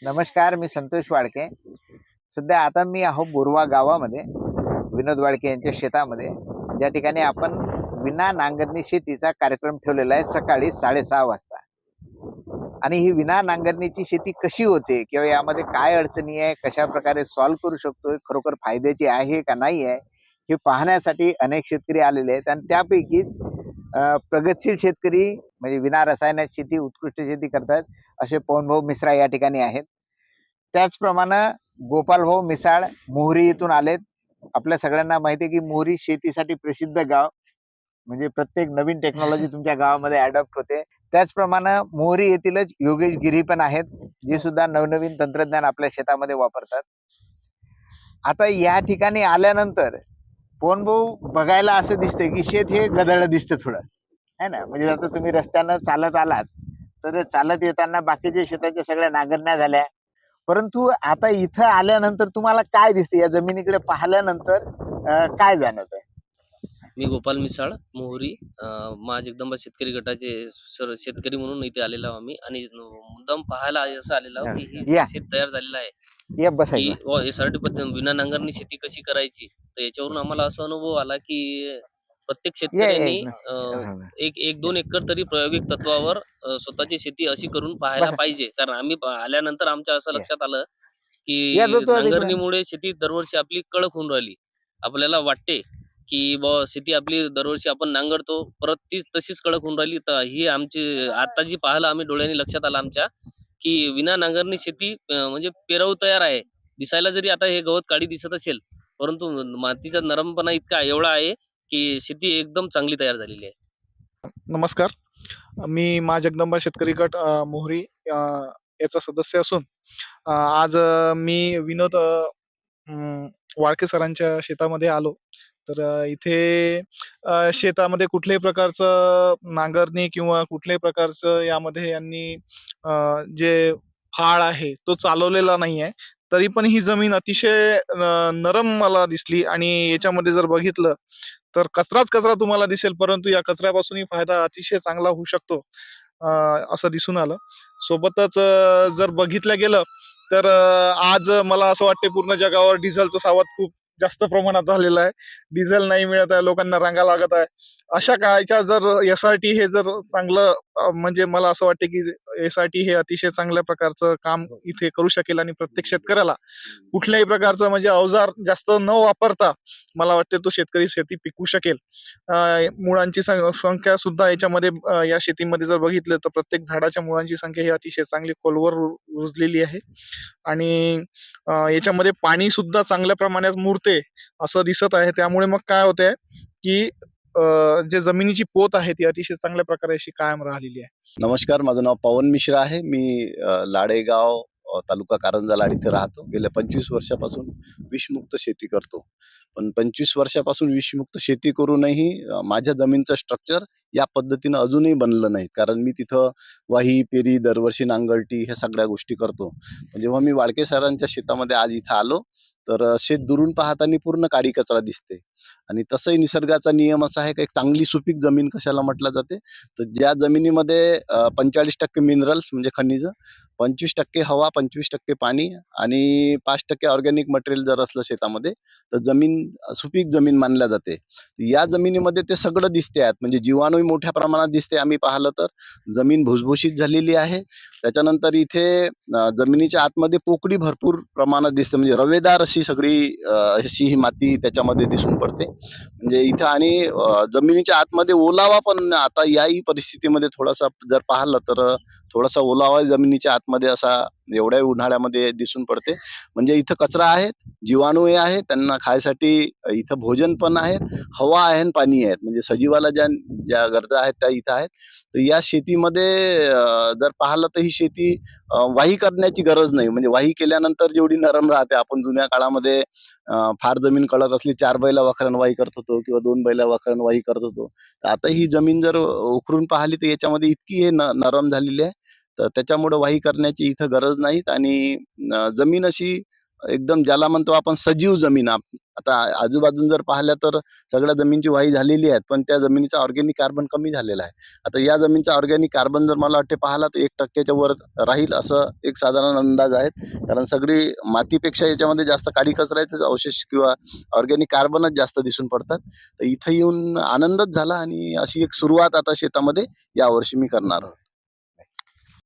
नमस्कार, मी संतोष वाडके. सध्या आता मी बोरवा गावामध्ये विनोद वाडके यांच्या शेतामध्ये, ज्या ठिकाणी आपण विना नांगरणी शेतीचा कार्यक्रम ठेवलेला आहे सकाळी 6:30 वाजता. आणि ही विना नांगरणीची शेती कशी होते किंवा यामध्ये काय अडचणी आहे, कशाप्रकारे सॉल्व्ह करू शकतो, खरोखर फायद्याची आहे का नाही आहे, हे पाहण्यासाठी अनेक शेतकरी आलेले आहेत. आणि त्यापैकी प्रगतशील शेतकरी म्हणजे विना रसायन शेती, उत्कृष्ट शेती करतात असे पवनभाऊ मिश्रा या ठिकाणी आहेत. त्याचप्रमाणे गोपालभाऊ मिसाळ मोहरी येथून आलेत. आपल्या सगळ्यांना माहिती आहे की मोहरी शेतीसाठी प्रसिद्ध गाव, म्हणजे प्रत्येक नवीन टेक्नॉलॉजी तुमच्या गावामध्ये अडॉप्ट होते. त्याचप्रमाणे मोहरी येथीलच योगेश गिरी पण आहेत, जे सुद्धा नवनवीन तंत्रज्ञान आपल्या शेतामध्ये वापरतात. आता या ठिकाणी आल्यानंतर पवनभाऊ बघायला असं दिसतंय की शेत हे गदळ दिसतं थोडं, है ना. म्हणजे आता तुम्ही रस्त्यानं चालत आलात तर चालत येताना बाकीच्या शेताच्या सगळ्या नांगरण्या झाल्या, परंतु आता इथं आल्यानंतर तुम्हाला काय दिसते, या जमिनीकडे पाहिल्यानंतर काय जाणवत आहे? मी गोपाल मिसाळ मोहरी मा जगदंबा शेतकरी गटाचे शेतकरी म्हणून इथे आलेलो आहोत आम्ही. आणि मुद्दाम पाहायला असं आलेलो आहोत की हे या शेत तयार झालेलं आहे या की बसायचं. यासाठी विना नांगरणी शेती कशी करायची. तर याच्यावरून आम्हाला असा अनुभव आला की प्रत्येक या शेतकऱ्यांनी एक एक दोन एकर तरी प्रायोगिक तत्वावर स्वतःची शेती अशी करून पाहायला बसा. पाहिजे. कारण आम्ही आल्यानंतर आमच्या असं या लक्षात आलं या की जो तो इकडं. नांगरणीमुळे शेती दरवर्षी आपली कडक होऊन राहिली. आपल्याला वाटते की शेती आपली दरवर्षी आपण नांगरतो, परत ती तशीच कडक होऊन राहिली. तर ही आमची आता जी पाहिलं आम्ही डोळ्यांनी लक्षात आलं आमच्या, की विना नांगरणी शेती म्हणजे पेराऊ तयार आहे. दिसायला जरी आता हे गवत काळी दिसत असेल, परंतु मातीचा नरमपणा इतका एवढा आहे, की शेती एकदम चांगली तयार झालेली आहे. नमस्कार. मी जगदंबा शेतकरी गट मोहरी याचा सदस्य असून आज मी विनोद वाळके सरांच्या शेतामध्ये आलो. तर इथे शेतामध्ये कुठल्याही प्रकारचं नांगरणी किंवा कुठल्याही प्रकारचं यामध्ये यांनी जे फाळ आहे तो चालवलेला नाहीये. तरी पण ही जमीन अतिशय नरम मला दिसली आणि याच्यामध्ये जर बघितलं तर कचराच कचरा तुम्हाला दिसेल, परंतु या कचऱ्यापासूनही फायदा अतिशय चांगला होऊ शकतो असं दिसून आलं. सोबतच जर बघितलं गेलं तर आज मला असं वाटते पूर्ण जगावर डिझेलचं सावट खूप जास्त प्रमाणात झालेलं आहे. डिझेल नाही मिळत आहे, लोकांना रांगा लागत आहे. अशा काळाच्या जर एस-आर-टी हे जर चांगलं म्हणजे मला असं वाटते की एस-आर-टी हे अतिशय चांगल्या प्रकारचं काम इथे करू शकेल आणि प्रत्येक शेतकऱ्याला कुठल्याही प्रकारचं म्हणजे अवजार जास्त न वापरता मला वाटते तो शेतकरी शेती पिकवू शकेल. मुळांची संख्या सुद्धा याच्यामध्ये या शेतीमध्ये जर बघितलं तर प्रत्येक झाडाच्या मुळांची संख्या ही अतिशय चांगली खोलवर रुजलेली आहे. आणि याच्यामध्ये पाणी सुद्धा चांगल्या प्रमाणात मुरते असं दिसत आहे. त्यामुळे मग काय होतंय की जे जमिनीची पोत आहे ती अतिशय चांगल्या प्रकारे अशी कायम राहिलेली आहे. नमस्कार, माझं नाव पवन मिश्रा आहे. मी लाडेगाव तालुका कारंजा लाड इथे राहतो. गेल्या 25 वर्षापासून विषमुक्त शेती करतो. पण 25 वर्षापासून विषमुक्त शेती करूनही माझ्या जमिनीचं स्ट्रक्चर या पद्धतीनं अजूनही बनलं नाही. कारण मी तिथं वाही, पेरी, दरवर्षी नांगरटी ह्या सगळ्या गोष्टी करतो. पण जेव्हा मी वाळके सरांच्या शेतामध्ये आज इथं आलो, तर शेत दुरून पाहताना पूर्ण काळी कचरा दिसते. आणि तसंही निसर्गाचा नियम असा आहे की एक चांगली सुपीक जमीन कशाला म्हटलं जाते, तर ज्या जमिनीमध्ये 45% मिनरल्स म्हणजे खनिज, 25% हवा, 25% पाणी आणि 5% ऑर्गॅनिक मटेरियल जर असलं शेतामध्ये, तर जमीन सुपीक जमीन मानल्या जाते. या जमिनीमध्ये ते सगळं दिसते आहेत. म्हणजे जीवाणूही मोठ्या प्रमाणात दिसते. आम्ही पाहिलं तर जमीन भुसभुशीत झालेली आहे. त्याच्यानंतर इथे जमिनीच्या आतमध्ये पोकळी भरपूर प्रमाणात दिसते. म्हणजे रवेदार अशी सगळी अशी ही माती त्याच्यामध्ये दिसून पडते. म्हणजे इथं आणि जमिनीच्या आतमध्ये ओलावा पण आता याही परिस्थितीमध्ये थोडासा जर पाहिलं तर थोडासा ओलावा जमिनीच्या आतमध्ये असा एवढ्या उन्हाळ्यामध्ये दिसून पडते. म्हणजे इथं कचरा आहे, जीवाणूही आहे, त्यांना खायसाठी इथं भोजन पण आहे, हवा आहे आणि पाणी आहे. म्हणजे सजीवाला ज्या ज्या गरजा आहेत त्या इथं आहेत. तर या शेतीमध्ये जर पाहिलं तर ही शेती वाही करण्याची गरज नाही. म्हणजे वाही केल्यानंतर जेवढी नरम राहते, आपण जुन्या काळामध्ये फार जमीन कडक असली 4 बैला वखरानं वाही करत होतो किंवा 2 बैला वखरानं वाही करत होतो. तर आता ही जमीन जर उकरून पाहिली तर याच्यामध्ये इतकी हे नरम झालेली आहे. तर त्याच्यामुळं वाही करण्याची इथं गरज नाहीत आणि जमीन अशी एकदम ज्याला म्हणतो आपण सजीव जमीन. आता आजूबाजून जर पाहिल्या तर सगळ्या जमिनीची वाही झालेली आहे, पण त्या जमिनीचा ऑर्गॅनिक कार्बन कमी झालेला आहे. आता या जमिनीचा ऑर्गॅनिक कार्बन जर मला वाटते पाहिला तर 1% वर राहील असं एक साधारण अंदाज आहे. कारण सगळी मातीपेक्षा याच्यामध्ये जास्त काडी कचऱ्याचे अवशेष किंवा ऑर्गॅनिक कार्बनच जास्त दिसून पडतात. तर इथं येऊन आनंदच झाला आणि अशी एक सुरुवात आता शेतामध्ये यावर्षी मी करणार आहोत.